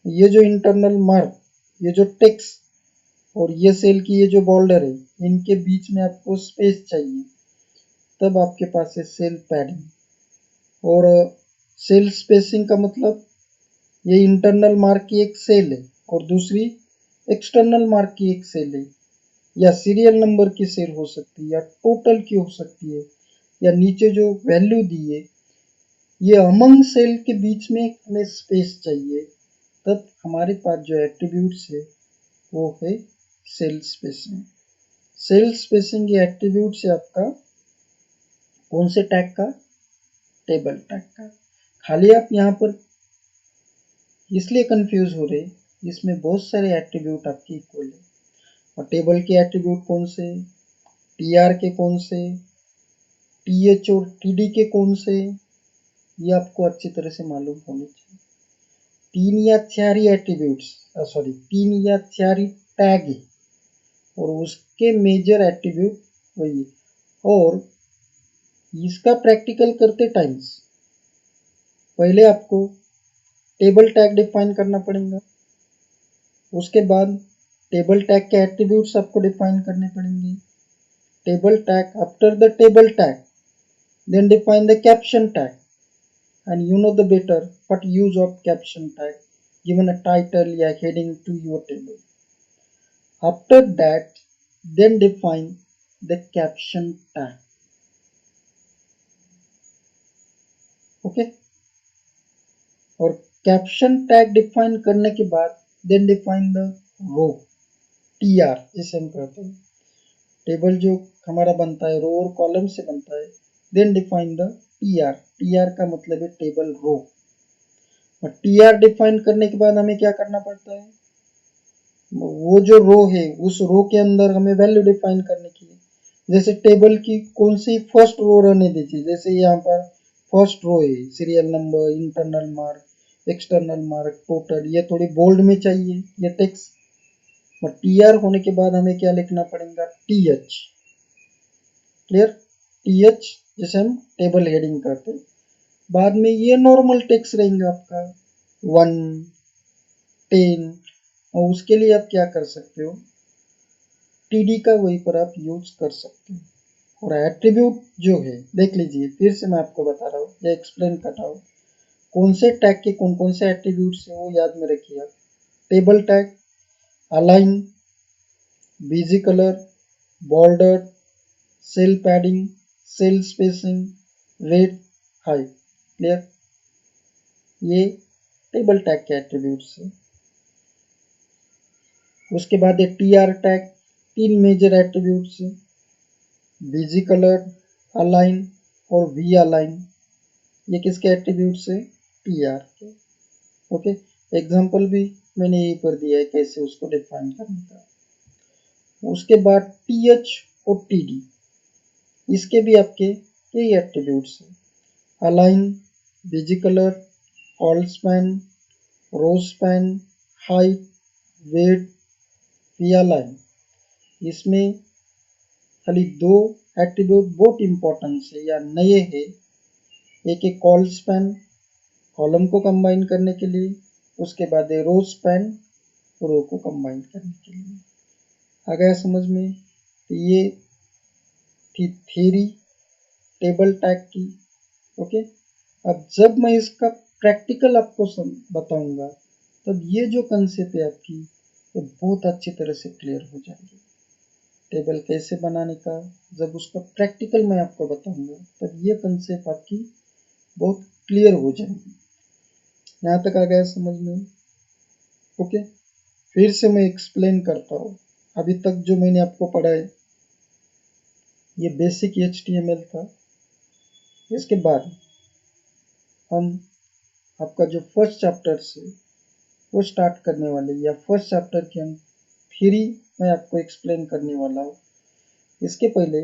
ये जो इंटरनल मार्क, ये जो टेक्स्ट और ये सेल की ये जो बॉर्डर है, इनके बीच में आपको स्पेस चाहिए, तब आपके पास है सेल पैडिंग। और सेल स्पेसिंग का मतलब ये इंटरनल मार्क की एक सेल है और दूसरी एक्सटर्नल मार्क की एक सेल है, या सीरियल नंबर की सेल हो सकती है, या टोटल की हो सकती है, या नीचे जो वैल्यू दी है, ये अमंग सेल के बीच में हमें स्पेस चाहिए, तब हमारे पास जो एट्रीब्यूट्स है वो है सेल स्पेसिंग। सेल स्पेसिंग ये एट्रीब्यूट्स है आपका कौन से टैग का, टेबल टैग का। खाली आप यहाँ पर इसलिए कंफ्यूज हो रहे, इसमें बहुत सारे एट्रीब्यूट आपके इक्वल है, और टेबल के एट्रीब्यूट कौन से, टीआर के कौन से, टीएच और टीडी के कौन से, ये आपको अच्छी तरह से मालूम होने चाहिए। तीन या चार ही एट्रीब्यूट्स, सॉरी तीन या चार ही टैग है और उसके मेजर एट्रीब्यूट वही है। और इसका प्रैक्टिकल करते टाइम्स पहले आपको टेबल टैग डिफाइन करना पड़ेगा, उसके बाद टेबल टैग के एट्रीब्यूट्स आपको डिफाइन करने पड़ेंगे। Table tag, after the table tag then define the caption tag, and you know the better what use of caption tag given a title या heading to your table. After that then define the caption tag. Okay, और caption tag define करने के बाद then define the row, TR जिसे हम कहते हैं, table जो हमारा बनता है रो और कॉलम से बनता है, then define the TR, TR का मतलब है टेबल रो। और टीआर डिफाइन करने के बाद हमें क्या करना पड़ता है, वो जो रो है उस रो के अंदर हमें वैल्यू डिफाइन करने की है, जैसे टेबल की कौन सी फर्स्ट रो रहने दीजिए, जैसे यहाँ पर फर्स्ट रो है serial number, internal mark, external mark, total, ये थोड़ी बोल्ड में चाहिए ये टेक्स्ट। और टीआर होने के बाद हमें क्या लिखना पड़ेगा, टीएच, क्लियर, टीएच जैसे हम टेबल हेडिंग करते हैं। बाद में ये नॉर्मल टेक्स्ट रहेंगे आपका 1, 10, और उसके लिए आप क्या कर सकते हो, टीडी का वहीं पर आप यूज कर सकते हो। और एट्रीब्यूट जो है देख लीजिए, फिर से मैं आपको बता रहा हूँ या एक्सप्लेन कर रहा हूँ, कौन से टैग के कौन कौन से एट्रीब्यूट्स है वो याद में रखिए आप। Table tag, align, BG colour, border, cell padding, cell spacing, red, height, clear, ये टेबल टैग के एट्रीब्यूट्स है। उसके बाद है टीआर टैग, तीन मेजर एट्रीब्यूट्स है, बिजी कलर, अलाइन और वी अलाइन, ये किसके एट्रीब्यूट्स है, टीआर के। ओके, एग्जांपल भी मैंने यहीं पर दिया है कैसे उसको डिफाइन करने का। उसके बाद टीएच और टीडी, इसके भी आपके यही एट्रीब्यूट्स है, align, BG colour, all span, row span, height, weight, V align. इसमें खाली दो एट्रीब्यूट बहुत इंपॉर्टेंट है या नए हैं, एक है कॉल स्पैन, कॉलम को कंबाइन करने के लिए, उसके बाद है रो स्पैन, रो को कंबाइन करने के लिए। आ गया समझ में? तो ये थी थ्योरी टेबल टैग की। ओके, अब जब मैं इसका प्रैक्टिकल आपको बताऊंगा, तब ये जो कंसेप्ट है आपकी ये बहुत अच्छी तरह से क्लियर हो जाएगी। टेबल कैसे बनाने का जब उसका प्रैक्टिकल मैं आपको बताऊंगा, तब ये कंसेप्ट आपकी बहुत क्लियर हो जाएगी। यहाँ तक आ गया समझ में? ओके, फिर से मैं एक्सप्लेन करता हूँ। अभी तक जो मैंने आपको पढ़ाया ये बेसिक HTML था। इसके बाद हम आपका जो फर्स्ट चैप्टर है वो स्टार्ट करने वाले, या फर्स्ट चैप्टर की हम थ्योरी मैं आपको एक्सप्लेन करने वाला हूँ। इसके पहले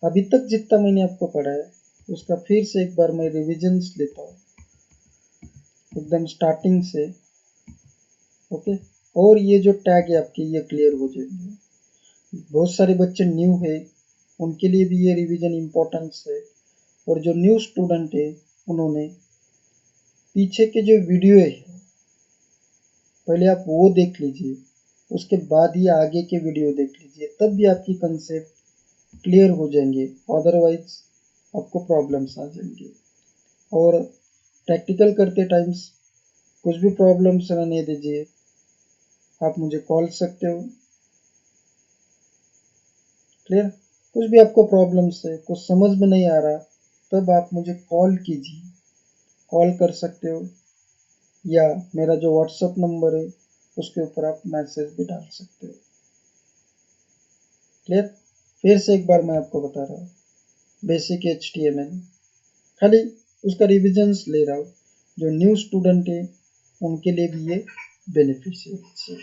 अभी तक जितना मैंने आपको पढ़ा है उसका फिर से एक बार मैं रिविजन्स लेता हूँ एकदम स्टार्टिंग से। ओके, और ये जो टैग है आपके ये क्लियर हो जाएंगे। बहुत सारे बच्चे न्यू है, उनके लिए भी ये रिवीजन इम्पोर्टेंस है, और जो न्यू स्टूडेंट है उन्होंने पीछे के जो वीडियो है पहले आप वो देख लीजिए, उसके बाद ही आगे के वीडियो देख लीजिए, तब भी आपकी कंसेप्ट क्लियर हो जाएंगे, अदरवाइज आपको प्रॉब्लम्स आ जाएंगे। और प्रैक्टिकल करते टाइम्स कुछ भी प्रॉब्लम्स रहने दीजिए, आप मुझे कॉल सकते हो। क्लियर? कुछ भी आपको प्रॉब्लम्स है, कुछ समझ में नहीं आ रहा, तब आप मुझे कॉल कीजिए, कॉल कर सकते हो, या मेरा जो व्हाट्सअप नंबर है उसके ऊपर आप मैसेज भी डाल सकते हो। क्लियर? फिर से एक बार मैं आपको बता रहा हूँ, बेसिक HTML, खाली उसका रिविजन्स ले रहा हूँ। जो न्यू स्टूडेंट है उनके लिए भी ये बेनिफिशियल है।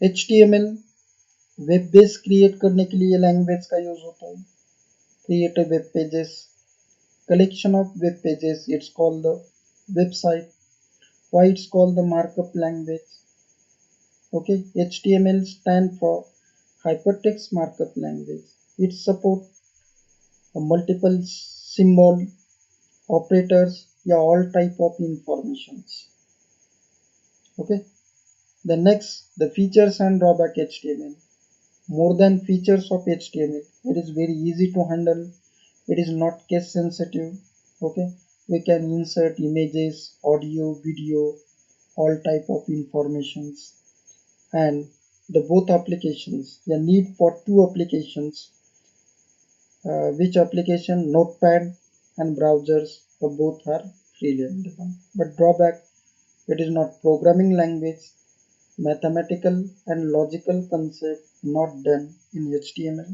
HTML वेब बेस क्रिएट करने के लिए लैंग्वेज का यूज होता है। Create a web pages, collection of web pages, it's called the website. Why it's called the markup language? Okay, HTML stand for hypertext markup language. It support multiple symbol, operators, या all type of informations. Okay, the next, the features and drawback HTML. More than features of HTML, it is very easy to handle, it is not case sensitive. Okay, we can insert images, audio, video, all type of informations. And the both applications, the need for two applications, which application, notepad and browsers, both are freely available. But drawback, it is not programming language, mathematical and logical concept not done in HTML.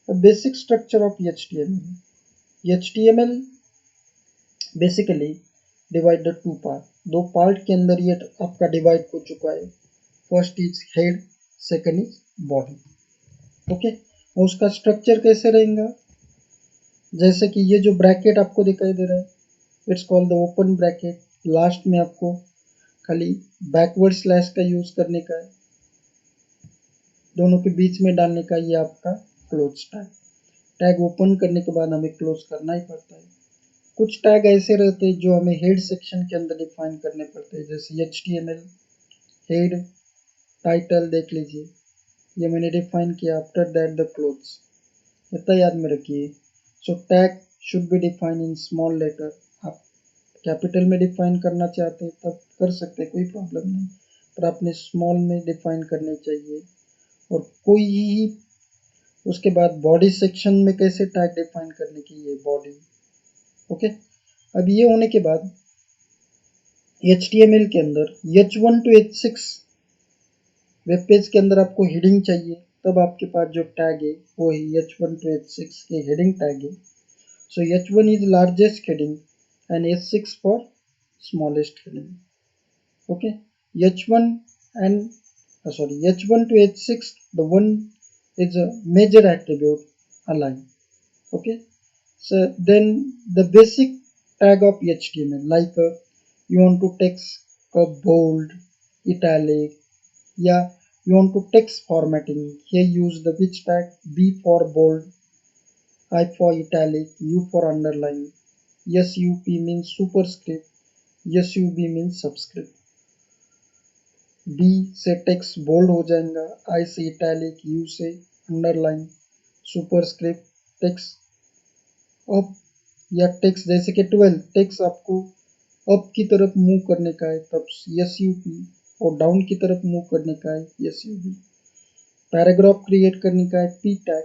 The basic structure of HTML. HTML basically divide the two part, दो part के अंदर ये आपका divide हो चुका है। First is head, second is body. Okay, और उसका स्ट्रक्चर कैसे रहेगा, जैसे कि ये जो ब्रैकेट आपको दिखाई दे रहा है, it's called the open bracket. Last में आपको खाली बैकवर्ड स्लैश का यूज करने का है, दोनों के बीच में डालने का ये आपका क्लोज टैग। टैग ओपन करने के बाद हमें क्लोज करना ही पड़ता है। कुछ टैग ऐसे रहते हैं जो हमें हेड सेक्शन के अंदर डिफाइन करने पड़ते हैं, जैसे HTML हेड टाइटल देख लीजिए, ये मैंने डिफाइन किया। आफ्टर दैट द क्लोथ्स, इतना याद में रखिए। So tag should be define in small letter. आप कैपिटल में डिफाइन करना चाहते हैं तब कर सकते हैं, कोई प्रॉब्लम नहीं, पर आपने स्मॉल में डिफाइन करने चाहिए। और कोई ही उसके बाद बॉडी सेक्शन में कैसे टैग डिफाइन करने की, ये बॉडी। ओके, अब ये होने के बाद HTML के अंदर H1 to H6 web page के अंदर आपको हेडिंग चाहिए, तब आपके पास जो टैग है वो है H1 to H6 के हेडिंग टैग है। सो H1 is largest heading and H6 for smallest heading. Okay, H1 and H1 to H6, the one is a major attribute align. Okay, so then the basic tag of HTML, like you want to text a bold, italic, yeah, you want to text formatting, here use the which tag, B for bold, I for italic, U for underline, SUP means superscript, SUB means subscript। B से text bold हो जाएगा, I से italic, U से underline, superscript, text up, या text जैसे कि 12 text आपको up की तरफ मूव करने का है तब SUP, और डाउन की तरफ मूव करने का है SUB। पैराग्राफ क्रिएट करने का है P टैग,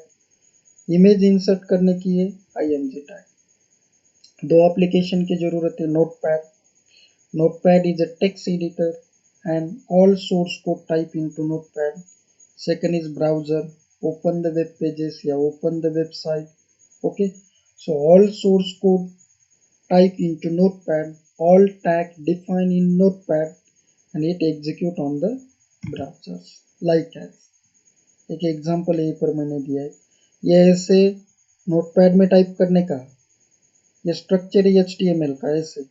इमेज इंसर्ट करने की है IMG टैग। दो एप्लीकेशन की जरूरत है, notepad, notepad is a text editor and all source code type into notepad। Second is browser, open the web pages, yeah, open the website। Okay, so all source code type into notepad all tag defined in notepad and it execute on the browsers like as। एक example यहीं पर मैंने दिया है, ये ऐसे notepad में type करने का, ये स्ट्रक्चर है HTML का। ऐसे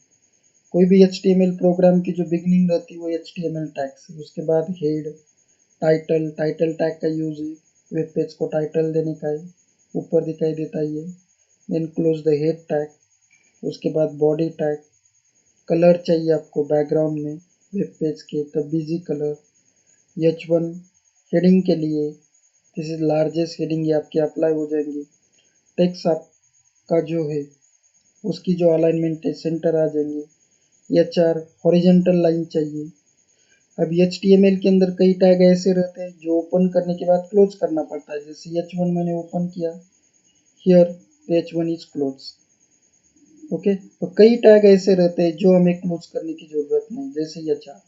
कोई भी HTML प्रोग्राम की जो बिगनिंग रहती है वो HTML टैग से, उसके बाद हेड, टाइटल, टाइटल टैग का यूज है, वेब पेज को टाइटल देने का है, ऊपर दिखाई देता है ये। Then close the head tag, उसके बाद बॉडी टैग, कलर चाहिए आपको बैकग्राउंड में वेब पेज के, तब बिजी कलर, H1 हेडिंग के लिए, दिस इज लार्जेस्ट हेडिंग, ये आपके अप्लाई हो जाएंगी। टेक्स्ट आपका जो है उसकी जो अलाइनमेंट है सेंटर आ जाएंगे। HR हॉरिजेंटल लाइन चाहिए। अब HTML के अंदर कई टैग ऐसे रहते हैं जो ओपन करने के बाद क्लोज करना पड़ता है, जैसे H1 मैंने ओपन किया, here H1 is close. Okay, तो कई टैग ऐसे रहते हैं जो हमें क्लोज करने की जरूरत नहीं, जैसे HR।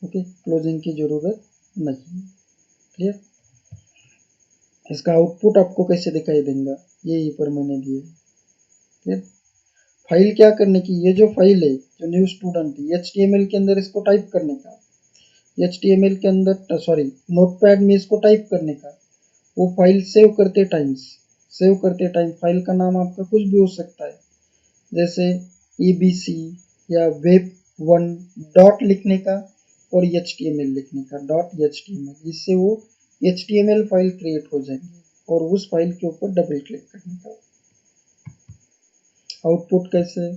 ओके, क्लोजिंग की जरूरत नहीं। क्लियर? इसका आउटपुट आपको कैसे दिखाई देगा, ये यहीं पर मैंने दिया। क्लियर? फाइल क्या करने की, ये जो फाइल है जो न्यू स्टूडेंट है HTML के अंदर इसको टाइप करने का, HTML के अंदर सॉरी नोटपैड में इसको टाइप करने का। वो फाइल सेव करते टाइम फाइल का नाम आपका कुछ भी हो सकता है, जैसे EBC या web1 डॉट लिखने का और HTML लिखने का, .html। इससे वो HTML फाइल क्रिएट हो जाएगी और उस फाइल के ऊपर डबल क्लिक करने का। आउटपुट कैसे,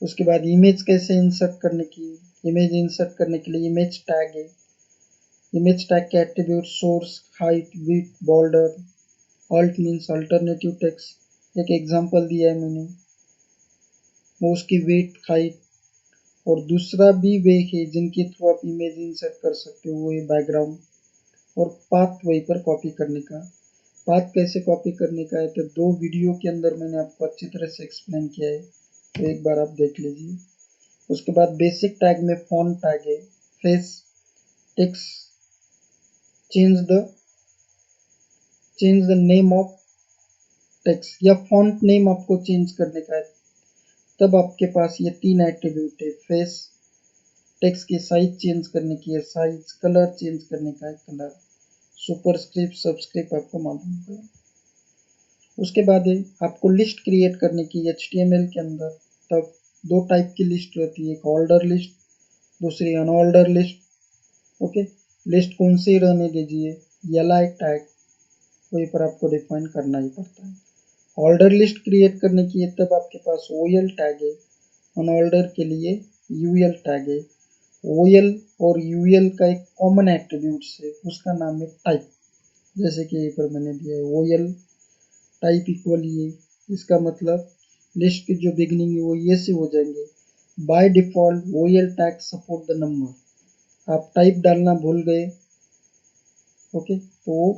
उसके बाद इमेज कैसे इंसर्ट करने की, इमेज इंसर्ट करने के लिए इमेज टैग है। इमेज टैग के attribute source, height, width, border, alt means alternative text. एक एग्जांपल दिया है मैंने, वो उसकी विड्थ, हाइट, और दूसरा भी वे है जिनके थ्रू आप इमेज इंसर्ट कर सकते हो, वो है बैकग्राउंड। और पाथ वहीं पर कॉपी करने का। पाथ कैसे कॉपी करने का है तो 2 वीडियो के अंदर मैंने आपको अच्छी तरह से एक्सप्लेन किया है, तो एक बार आप देख लीजिए। उसके बाद बेसिक टैग में फॉन्ट टैग है, face, text, change the name of text या फॉन्ट नेम आपको चेंज करने का है, तब आपके पास ये 3 एट्रीब्यूट है। फेस, टेक्स्ट की साइज चेंज करने की है साइज, कलर चेंज करने का है कलर, सुपरस्क्रिप्ट, सबस्क्रिप्ट आपको मालूम होगा। उसके बाद है आपको लिस्ट क्रिएट करने की HTML के अंदर, तब 2 टाइप की लिस्ट रहती है, एक ऑर्डर लिस्ट, दूसरी अनऑर्डर लिस्ट। ओके, लिस्ट कौन सी रहने दीजिए, li टैग वहीं पर आपको डिफाइन करना ही पड़ता है। ऑर्डर लिस्ट क्रिएट करने की है तब आपके पास OL टैग है, अनऑर्डर के लिए UL टैग है। OL और UL का एक कॉमन एट्रीब्यूट है, उसका नाम है टाइप, जैसे कि यहीं पर मैंने दिया है OL टाइप इक्वल ये, इसका मतलब लिस्ट की जो बिगनिंग है वो ये से हो जाएंगे। By default OL tag support the number, आप टाइप डालना भूल गए, ओके, तो वो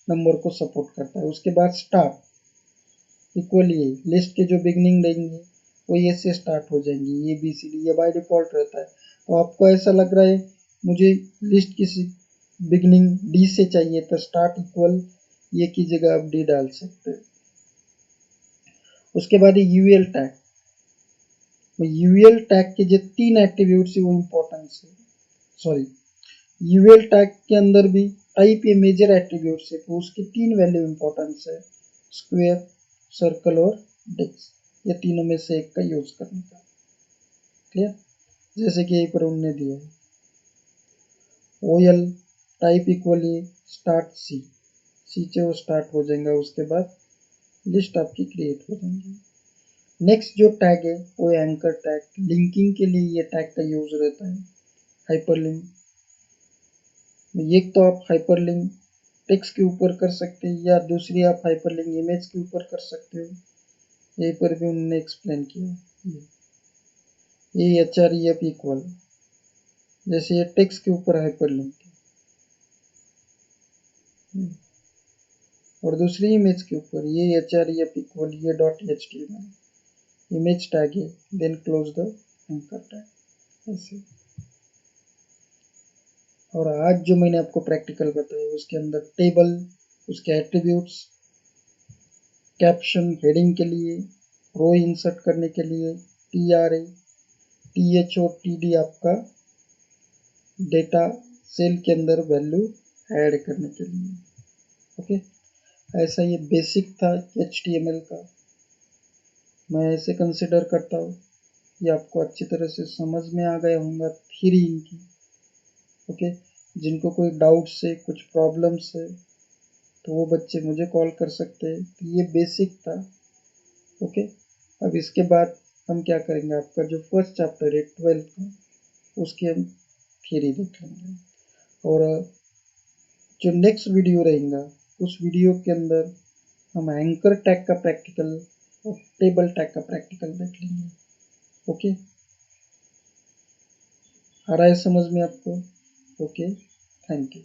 नंबर को सपोर्ट करता है। उसके बाद स्टार्ट इक्वल ये, लिस्ट के जो बिगनिंग रहेंगे वो ये से स्टार्ट हो जाएंगी, ABCD, ये बाय डिफॉल्ट रहता है। तो आपको ऐसा लग रहा है मुझे लिस्ट की बिगनिंग D से चाहिए, तो स्टार्ट इक्वल ये की जगह आप D डाल सकते हैं। उसके बाद UL टैग, UL टैग के जो 3 एट्रीब्यूट्स है वो इम्पोर्टेंस है, सॉरी UL टैग के अंदर भी टाइप ये मेजर एट्रीब्यूट्स है, तो उसकी 3 वैल्यू इम्पोर्टेंस है, स्क्वायर, सर्कल और डिस्क, ये तीनों में से एक का यूज करने का। क्लियर? जैसे कि यहीं पर उन्होंने दिया है OL type equal start C, C से वो स्टार्ट हो जाएगा, उसके बाद लिस्ट आपकी क्रिएट हो जाएंगी। नेक्स्ट जो टैग है वो एंकर टैग, लिंकिंग के लिए ये टैग का यूज रहता है। हाइपरलिंक, एक तो आप हाइपरलिंक टेक्स्ट के ऊपर कर सकते हैं या दूसरी आप हाइपरलिंक इमेज के ऊपर कर सकते हो, यहीं पर भी उन्होंने एक्सप्लेन किया। ये HREF इक्वल, जैसे ये टेक्स्ट के ऊपर हाइपरलिंक है और दूसरी इमेज के ऊपर ये HREF इक्वल ये .html इमेज टैग है, then close the anchor tag ऐसे। और आज जो मैंने आपको प्रैक्टिकल बताया उसके अंदर टेबल, उसके एट्रीब्यूट्स, कैप्शन हेडिंग के लिए, रो इंसर्ट करने के लिए, TRA, TH और TD आपका डेटा सेल के अंदर वैल्यू ऐड करने के लिए। ओके, ऐसा ये बेसिक था HTML का। मैं ऐसे कंसिडर करता हूँ ये आपको अच्छी तरह से समझ में आ गया होगा थ्योरी इनकी। ओके, जिनको कोई डाउट्स है, कुछ प्रॉब्लम्स है, तो वो बच्चे मुझे कॉल कर सकते हैं। तो ये बेसिक था। ओके, अब इसके बाद हम क्या करेंगे, आपका जो फर्स्ट चैप्टर है 12th का, उसकी हम थ्योरी देख लेंगे। और जो नेक्स्ट वीडियो रहेगा, उस वीडियो के अंदर हम एंकर टैग का प्रैक्टिकल और टेबल टैग का प्रैक्टिकल देख लेंगे। ओके, आ रहा है समझ में आपको? Okay, thank you.